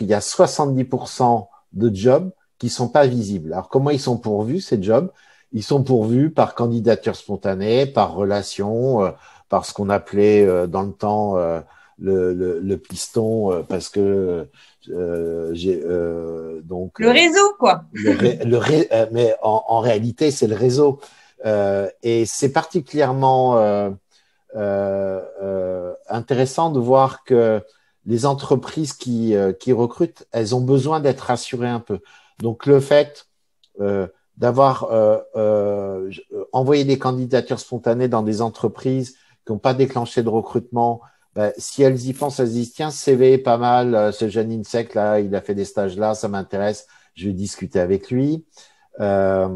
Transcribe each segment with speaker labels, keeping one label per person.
Speaker 1: qu'il y a 70% de jobs qui sont pas visibles. Alors, comment ils sont pourvus, ces jobs? Ils sont pourvus par candidature spontanée, par relation, par ce qu'on appelait dans le temps le piston, parce que donc
Speaker 2: Le réseau, quoi.
Speaker 1: mais en réalité, c'est le réseau. Et c'est particulièrement intéressant de voir que les entreprises qui recrutent, elles ont besoin d'être rassurées un peu. Donc, le fait d'avoir envoyé des candidatures spontanées dans des entreprises qui n'ont pas déclenché de recrutement, ben, si elles y pensent, elles se disent, tiens, ce CV est pas mal, ce jeune INSEC, là, il a fait des stages là, ça m'intéresse, je vais discuter avec lui. Moi,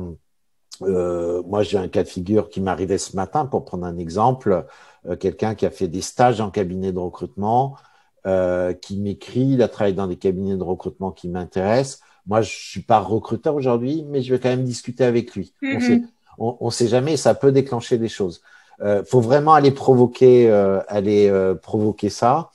Speaker 1: j'ai un cas de figure qui m'arrivait ce matin, pour prendre un exemple, quelqu'un qui a fait des stages en cabinet de recrutement, qui m'écrit, il a travaillé dans des cabinets de recrutement qui m'intéressent. Moi, je suis pas recruteur aujourd'hui, mais je vais quand même discuter avec lui. On sait jamais, ça peut déclencher des choses. Faut vraiment aller provoquer ça.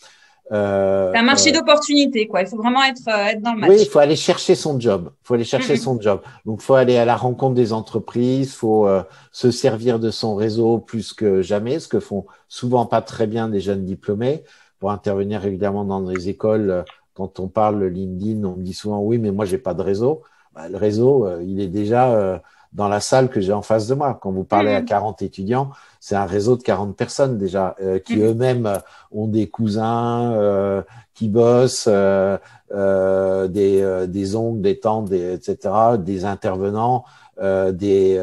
Speaker 2: C'est un marché d'opportunités, quoi. Il faut vraiment être dans le match.
Speaker 1: Oui, il faut aller chercher son job. Donc, il faut aller à la rencontre des entreprises, il faut se servir de son réseau plus que jamais, ce que font souvent pas très bien des jeunes diplômés. Pour intervenir régulièrement dans les écoles, quand on parle LinkedIn, on me dit souvent oui, mais moi j'ai pas de réseau. Bah, le réseau, il est déjà dans la salle que j'ai en face de moi. Quand vous parlez à 40 étudiants, c'est un réseau de 40 personnes déjà qui eux-mêmes ont des cousins qui bossent, des oncles, des tantes, etc., des intervenants, des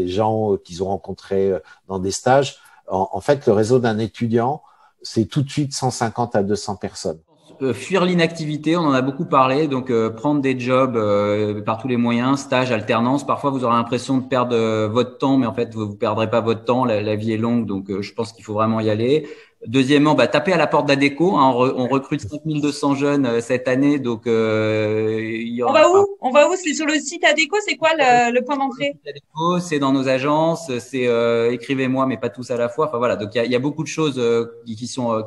Speaker 1: gens qu'ils ont rencontrés dans des stages. En fait, le réseau d'un étudiant, c'est tout de suite 150 à 200 personnes.
Speaker 3: Fuir l'inactivité, on en a beaucoup parlé, donc prendre des jobs par tous les moyens, stage, alternance. Parfois, vous aurez l'impression de perdre votre temps, mais en fait, vous perdrez pas votre temps. La vie est longue, donc je pense qu'il faut vraiment y aller. Deuxièmement, taper à la porte d'Adecco. Hein, on recrute 5200 jeunes cette année, donc
Speaker 2: on va où? On va où? C'est sur le site Adecco. C'est quoi le point d'entrée?
Speaker 3: Adecco, c'est dans nos agences. C'est écrivez-moi, mais pas tous à la fois. Enfin voilà, donc il y a beaucoup de choses qui sont à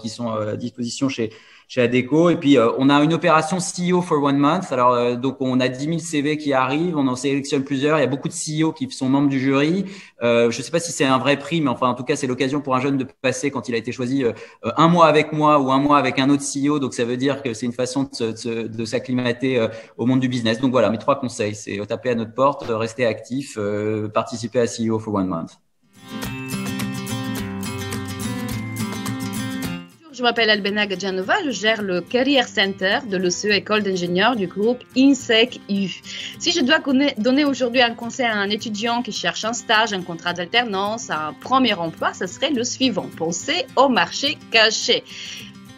Speaker 3: disposition chez Adecco. Et puis, on a une opération CEO for 1 month. Alors, donc, on a 10 000 CV qui arrivent. On en sélectionne plusieurs. Il y a beaucoup de CEO qui sont membres du jury. Je sais pas si c'est un vrai prix, mais enfin, en tout cas, c'est l'occasion pour un jeune de passer quand il a été choisi 1 mois avec moi ou 1 mois avec un autre CEO. Donc, ça veut dire que c'est une façon de s'acclimater au monde du business. Donc, voilà, mes 3 conseils, c'est taper à notre porte, rester actif, participer à CEO for 1 month.
Speaker 4: Je m'appelle Albena Gadjanova, je gère le Career Center de l'ECE École d'ingénieurs du groupe INSEC-U. Si je dois donner aujourd'hui un conseil à un étudiant qui cherche un stage, un contrat d'alternance, un premier emploi, ce serait le suivant. Pensez au marché caché,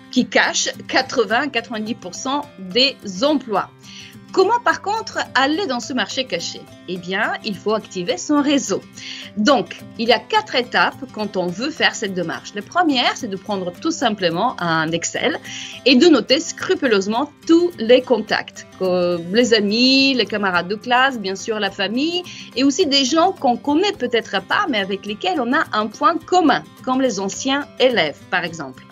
Speaker 4: qui cache 80-90% des emplois. Comment par contre aller dans ce marché caché? Eh bien, il faut activer son réseau. Donc, il y a 4 étapes quand on veut faire cette démarche. La première, c'est de prendre tout simplement un Excel et de noter scrupuleusement tous les contacts. Les amis, les camarades de classe, bien sûr la famille et aussi des gens qu'on connaît peut-être pas mais avec lesquels on a un point commun, comme les anciens élèves par exemple.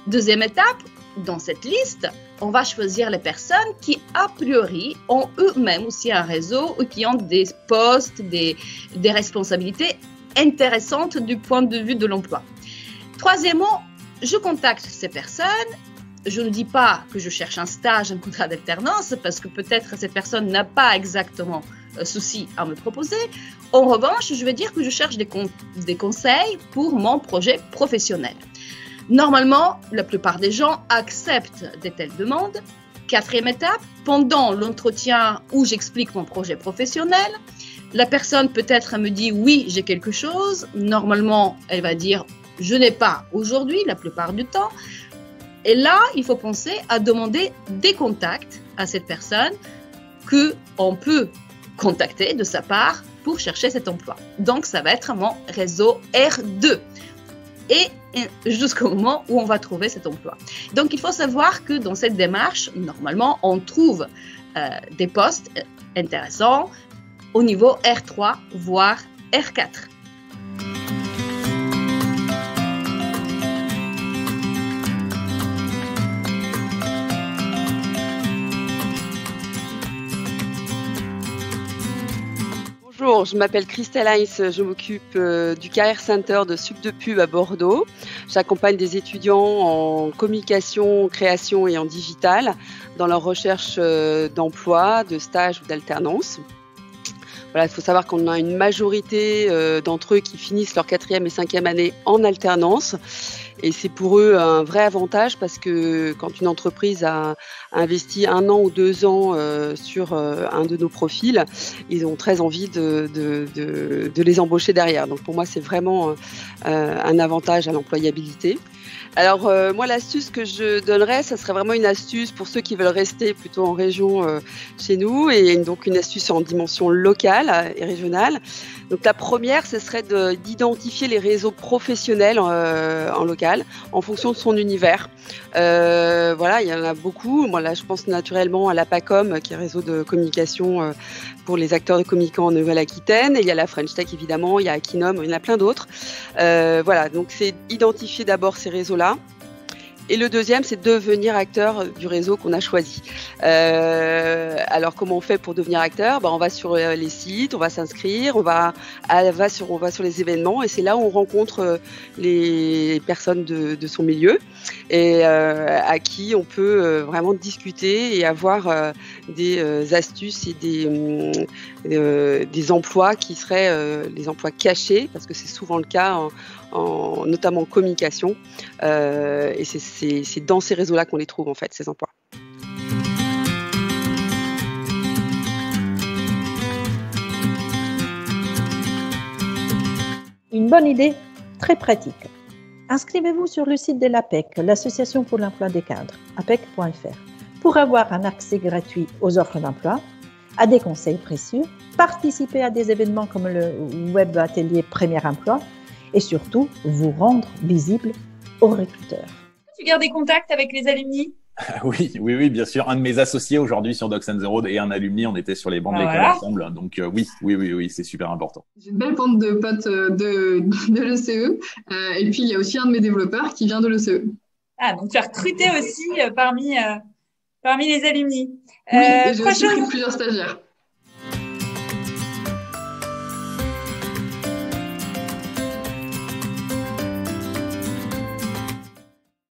Speaker 4: Deuxième étape, dans cette liste, on va choisir les personnes qui, a priori, ont eux-mêmes aussi un réseau ou qui ont des postes, des responsabilités intéressantes du point de vue de l'emploi. Troisièmement, je contacte ces personnes. Je ne dis pas que je cherche un stage, un contrat d'alternance, parce que peut-être cette personne n'a pas exactement souci à me proposer. En revanche, je vais dire que je cherche des conseils pour mon projet professionnel. Normalement, la plupart des gens acceptent de telles demandes. Quatrième étape, pendant l'entretien où j'explique mon projet professionnel, la personne peut-être me dit « oui, j'ai quelque chose ». Normalement, elle va dire « je n'ai pas aujourd'hui » la plupart du temps. Et là, il faut penser à demander des contacts à cette personne qu'on peut contacter de sa part pour chercher cet emploi. Donc, ça va être mon réseau R2. Et jusqu'au moment où on va trouver cet emploi. Donc, il faut savoir que dans cette démarche, normalement, on trouve des postes intéressants au niveau R3, voire R4.
Speaker 5: Alors, je m'appelle Christelle Heinz, je m'occupe du Career Center de Sup de Pub à Bordeaux. J'accompagne des étudiants en communication, création et en digital dans leur recherche d'emploi, de stage ou d'alternance. Voilà, il faut savoir qu'on a une majorité d'entre eux qui finissent leur 4e et 5e année en alternance. Et c'est pour eux un vrai avantage parce que quand une entreprise a investi 1 an ou 2 ans sur un de nos profils, ils ont très envie de les embaucher derrière. Donc pour moi, c'est vraiment un avantage à l'employabilité. Alors moi, l'astuce que je donnerais, ça serait vraiment une astuce pour ceux qui veulent rester plutôt en région chez nous et donc une astuce en dimension locale et régionale. Donc la première, ce serait d'identifier les réseaux professionnels en local en fonction de son univers. Voilà, il y en a beaucoup. Moi là, je pense naturellement à la PACOM, qui est un réseau de communication pour les acteurs de communicants en Nouvelle-Aquitaine. Et il y a la French Tech évidemment, il y a Akinum, il y en a plein d'autres. Voilà, donc c'est identifier d'abord ces réseaux-là. Et le deuxième, c'est devenir acteur du réseau qu'on a choisi. Alors, comment on fait pour devenir acteur ? On va sur les sites, on va s'inscrire, on va sur les événements, et c'est là où on rencontre les personnes de son milieu et à qui on peut vraiment discuter et avoir des astuces et des emplois qui seraient des emplois cachés, parce que c'est souvent le cas notamment en communication, et c'est dans ces réseaux-là qu'on les trouve en fait, ces emplois.
Speaker 6: Une bonne idée, très pratique. Inscrivez-vous sur le site de l'APEC, l'Association pour l'emploi des cadres, apec.fr, pour avoir un accès gratuit aux offres d'emploi, à des conseils précieux, participer à des événements comme le Web Atelier Premier Emploi, et surtout vous rendre visible aux recruteurs.
Speaker 2: Tu gardes des contacts avec les alumni ?
Speaker 7: Oui, bien sûr. Un de mes associés aujourd'hui sur Docs and the Road et un alumni, on était sur les bancs de l'école ensemble. Donc oui, c'est super important.
Speaker 8: J'ai une belle bande de potes de l'ECE. Et puis, il y a aussi un de mes développeurs qui vient de l'ECE.
Speaker 2: Ah, donc tu as recruté aussi parmi les alumni.
Speaker 8: Oui, et j'ai aussi pris plusieurs stagiaires.